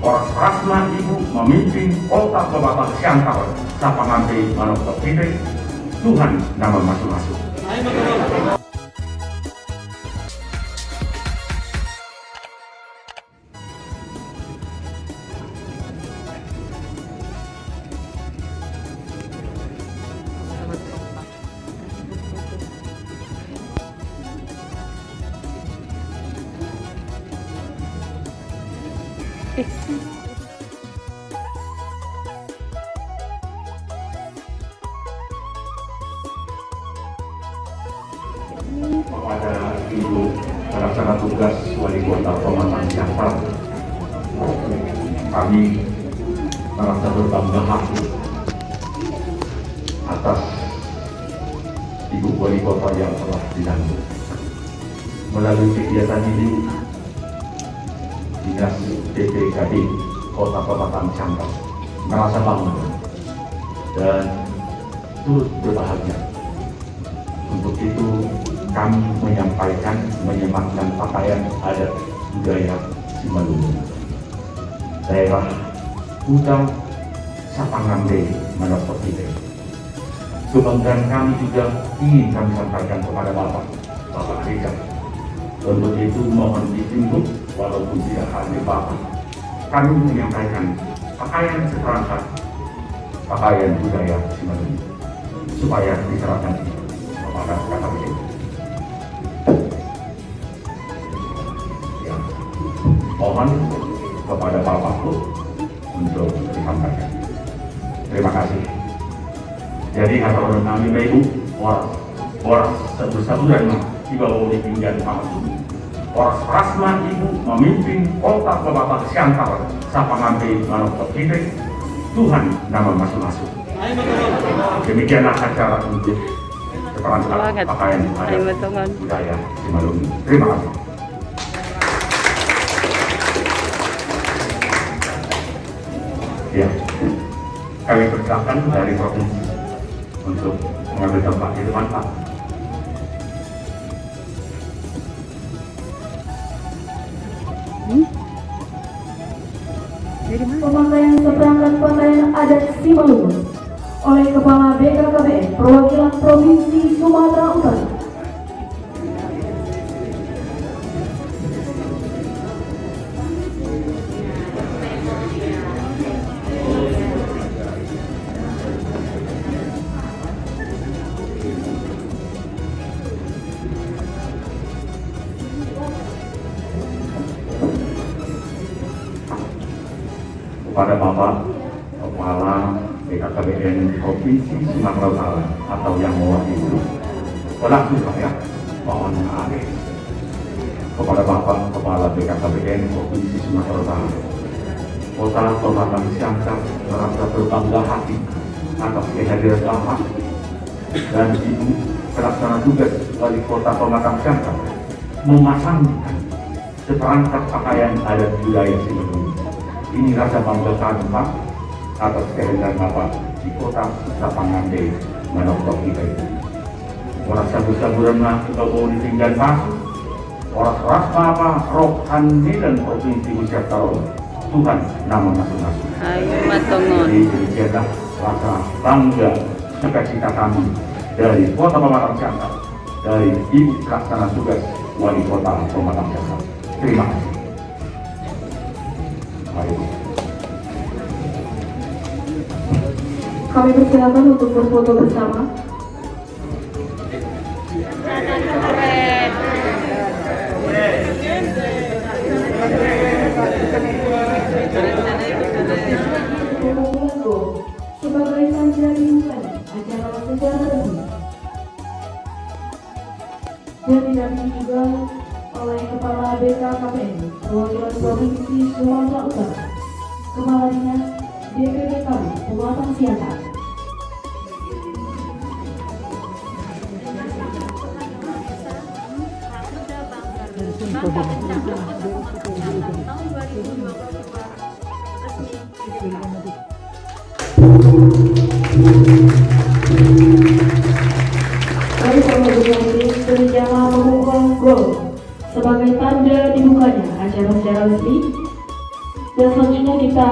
Oras Rasma Ibu memimpin kota Kabupaten Siantar, Sapanganti Manok Pide, Tuhan nama masuk-masuk. Kepada Ibu pelaksana tugas Wali Kota Pematang Siantar, kami merasa berbangga hati atas Ibu Wali Kota yang telah dilantik. Melalui kegiatan ini, Dinas DPKD Kota Pematang Siantar merasa bangga dan turut berbahagia. Untuk itu kami menyampaikan, menyematkan pakaian adat budaya Simalungun, daerah Hutan Sapanganti Manok Pide. Kebanggaan kami juga ingin kami sampaikan kepada Bapak Rijal. Untuk itu mohon ditunggu, walaupun tidak hadir Bapak, kami menyampaikan pakaian seperangkat pakaian budaya Simalungun supaya diserahkan kepada KKP. Ya, mohon kepada Bapak untuk disampaikan. Terima kasih. Jadi kata kami Ibu, Oras sebesar-besarnya di bawah pimpinan Pak Oras Rasma Ibu memimpin kota Kabupaten Siantar, Sapanganti Manok Pide, Tuhan nama masuk-masuk. Demikianlah acara untuk keterangan pakaian adat budaya Simalungun. Terima kasih. Ya, kami persilakan dari provinsi untuk mengambil tempat di depan Pak. Pemakaian seperangkat pakaian adat Simalungun oleh Kepala BKKBN Perwakilan Provinsi Sumatera Utara. Kepada Bapak Kepala BKKBN Provinsi Sumatera Utara atau yang mewakili, pelaku rakyat, mohon maaf. Kepada Bapak Kepala BKKBN Provinsi Sumatera Utara, Kota Pematang Siantar merasa berbangga hati atas kehadiran Bapak dan Ibu pelaksana tugas Wali Kota Pematang Siantar memasangkan seperangkat pakaian adat budaya Simalungun. Ini rasa bangga kami Pak atas kehadiran Bapak di kota Sapanganti Manok Pide. Oras sabu-saburanna kita bawa ditinggal masuk. Oras Rasma rohani dan provinsi Siantar, Tuhan nama masuk-masuk. Ayo matongon. Jadi demikianlah rasa bangga sukacita kami dari Kota Pematang Siantar, dari Ibu pelaksana tugas Wali Kota Pematang Siantar. Terima kasih. Kami persilakan untuk berfoto bersama. Sebagai tanda dimulai acara sejarah ini, dan didampingi juga oleh Kepala BKKBN Perwakilan Provinsi Sumatera Utara, Kepala Dinas DPPKB Pematang Siantar. Kami berencana memukul gol sebagai tanda dibukanya acara secara resmi dan selanjutnya kita